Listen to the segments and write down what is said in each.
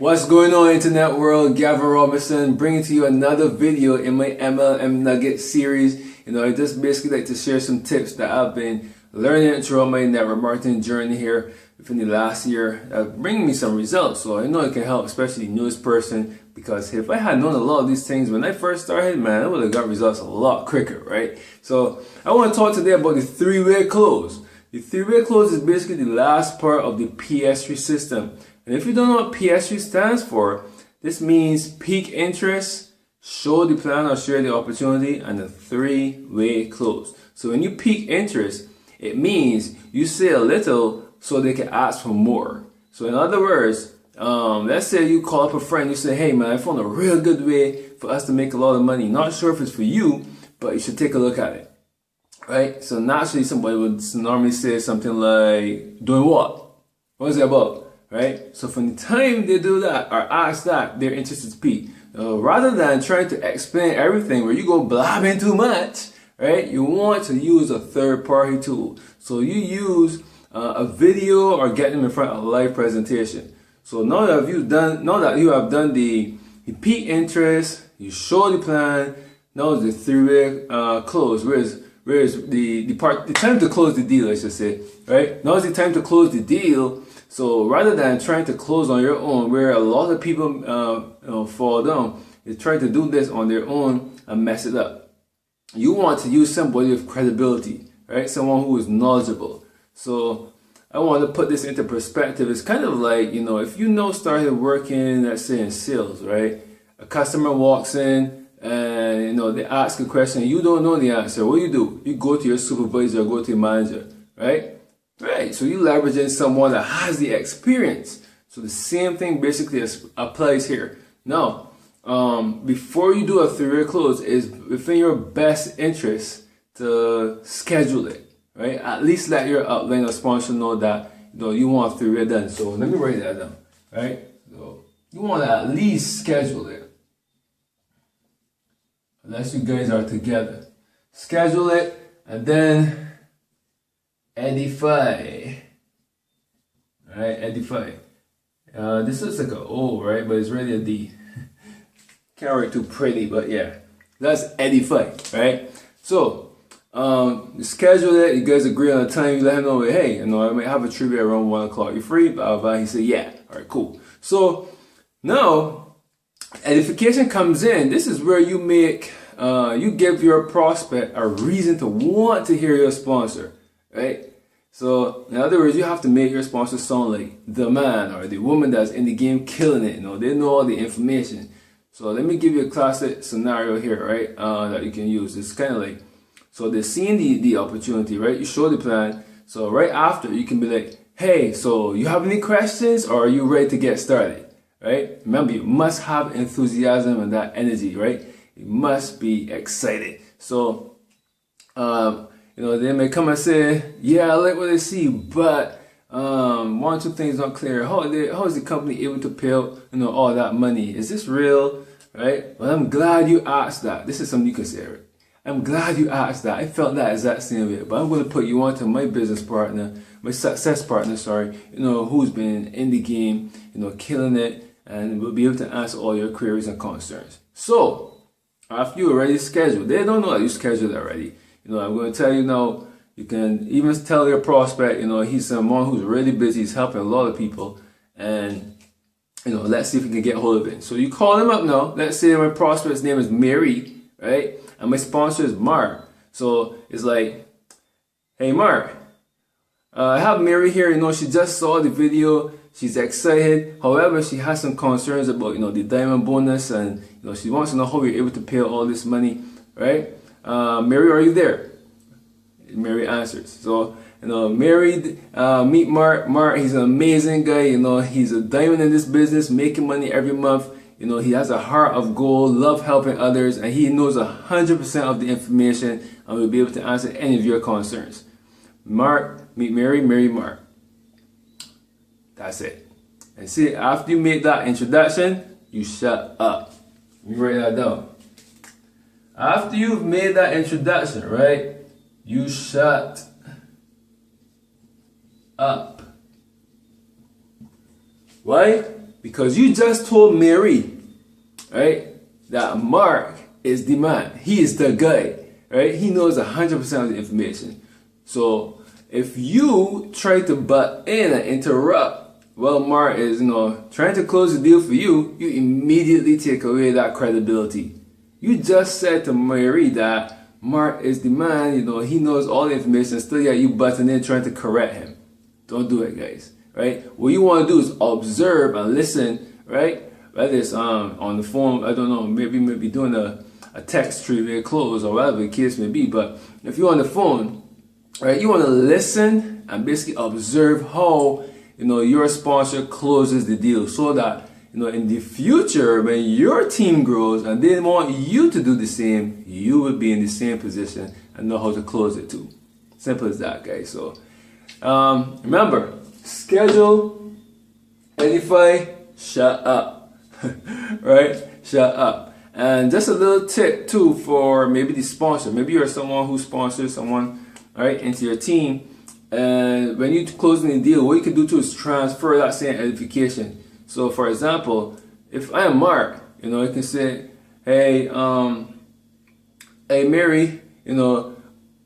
What's going on, internet world? Gavin Robinson bringing to you another video in my MLM Nugget series. I just basically like to share some tips that I've been learning throughout my network marketing journey here within the last year, bringing me some results. So I know it can help, especially the newest person, because if I had known a lot of these things when I first started, man, I would have got results a lot quicker, right? So I want to talk today about the three-way close. The three-way close is basically the last part of the PS3 system. And if you don't know what PS3 stands for, this means peak interest, show the plan or share the opportunity, and a three-way close. So when you peak interest, it means you say a little so they can ask for more. So in other words, let's say you call up a friend, you say, hey man, I found a real good way for us to make a lot of money. Not sure if it's for you, but you should take a look at it. Right? So naturally somebody would normally say something like, doing what? What is it about? Right? So from the time they do that or ask that, their interest is peaked. Rather than trying to explain everything where you go blabbing too much, right? You want to use a third-party tool. So you use a video or get them in front of a live presentation. So now that you have done the peak interest, you show the plan. Now the three-way close. Where's the time to close the deal? I should say, right? Now is the time to close the deal. So rather than trying to close on your own, where a lot of people fall down, they try to do this on their own and mess it up. You want to use somebody with credibility, right? Someone who is knowledgeable. So I want to put this into perspective. It's kind of like, if started working, let's say in sales, right? A customer walks in and, they ask a question, you don't know the answer. What do? You go to your supervisor or go to your manager, right? Right, so you leveraging someone that has the experience. So the same thing basically applies here. Now, before you do a three-way close, it's within your best interest to schedule it, right? At least let your upline or sponsor know that you want a three-way done. So let me write that down, right? So you want to at least schedule it, unless you guys are together. Schedule it and then edify. Alright, edify. This looks like an O, right? But it's really a D. Can't write too pretty, but yeah. That's edify, right? So, you schedule it, you guys agree on a time, you let him know, hey, I might have a trivia around 1 o'clock. You free? Blah, blah. He said, yeah. Alright, cool. So, now, edification comes in. This is where you make, you give your prospect a reason to want to hear your sponsor, right? So, in other words, you have to make your sponsor sound like the man or the woman that's in the game killing it. They know all the information. So, let me give you a classic scenario here, right? That you can use. It's kind of like, so they're seeing the opportunity, right? You show the plan. So, right after, you can be like, hey, so you have any questions or are you ready to get started, right? Remember, you must have enthusiasm and that energy, right? You must be excited. So, they may come and say, yeah, I like what I see, but one or two things not clear. How is the company able to pay out, all that money? Is this real, right? Well, I'm glad you asked that. This is something you can say, right? I'm glad you asked that. I felt that exact same way, but I'm going to put you on to my business partner, my success partner, sorry, who's been in the game, killing it, and will be able to answer all your queries and concerns. So, after you already scheduled, they don't know that you scheduled already. I'm going to tell you now, you can even tell your prospect, he's someone who's really busy, he's helping a lot of people, and, let's see if we can get hold of it. So you call him up now. Let's say my prospect's name is Mary, right? And my sponsor is Mark. So it's like, hey Mark, I have Mary here, she just saw the video, she's excited. However, she has some concerns about, the diamond bonus, and, she wants to know how you're able to pay all this money, right? Mary, are you there? Mary answers. So, Mary, meet Mark. Mark, he's an amazing guy. He's a diamond in this business, making money every month. He has a heart of gold, love helping others, and he knows 100% of the information and will be able to answer any of your concerns. Mark, meet Mary, Mary, Mark. That's it. And see, after you make that introduction, you shut up. Let me write that down. After you've made that introduction, right, you shut up. Why? Because you just told Mary, right, that Mark is the man. He is the guy, right? He knows 100% of the information. So if you try to butt in and interrupt, well, Mark is, trying to close the deal for you, you immediately take away that credibility. You just said to Mary that Mark is the man, he knows all the information, still yet you butting in trying to correct him. Don't do it, guys, right? What you want to do is observe and listen, right? Whether it's on the phone, I don't know, maybe doing a text tree very close or whatever the case may be. But if you're on the phone, right, you want to listen and basically observe how, your sponsor closes the deal, so that, in the future, when your team grows and they want you to do the same, you will be in the same position and know how to close it too. Simple as that, guys. So remember, schedule, edify, shut up. Right? Shut up. And just a little tip too for maybe the sponsor. Maybe you're someone who sponsors someone, right, into your team. And when you're closing the deal, what you can do too is transfer that same edification. So for example, if I am Mark, you can say, hey, hey Mary,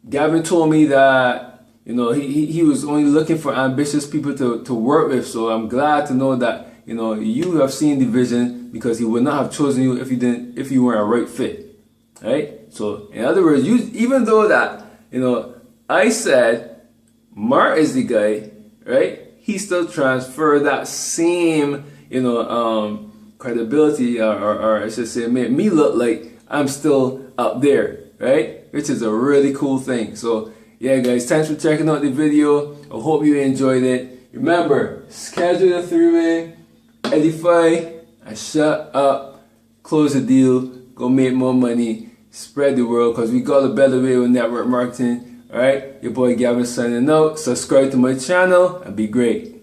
Gavin told me that, he was only looking for ambitious people to work with. So I'm glad to know that, you have seen the vision, because he would not have chosen you if you weren't a right fit, right? So in other words, even though that, I said Mark is the guy, right? He still transferred that same, credibility, or I should say, made me look like I'm still up there, right? Which is a really cool thing. So yeah, guys, thanks for checking out the video. I hope you enjoyed it. Remember, schedule the three-way, edify, and shut up, close the deal, go make more money, spread the word, because we got a better way with network marketing. Alright, your boy Gavin signing out. Subscribe to my channel and be great.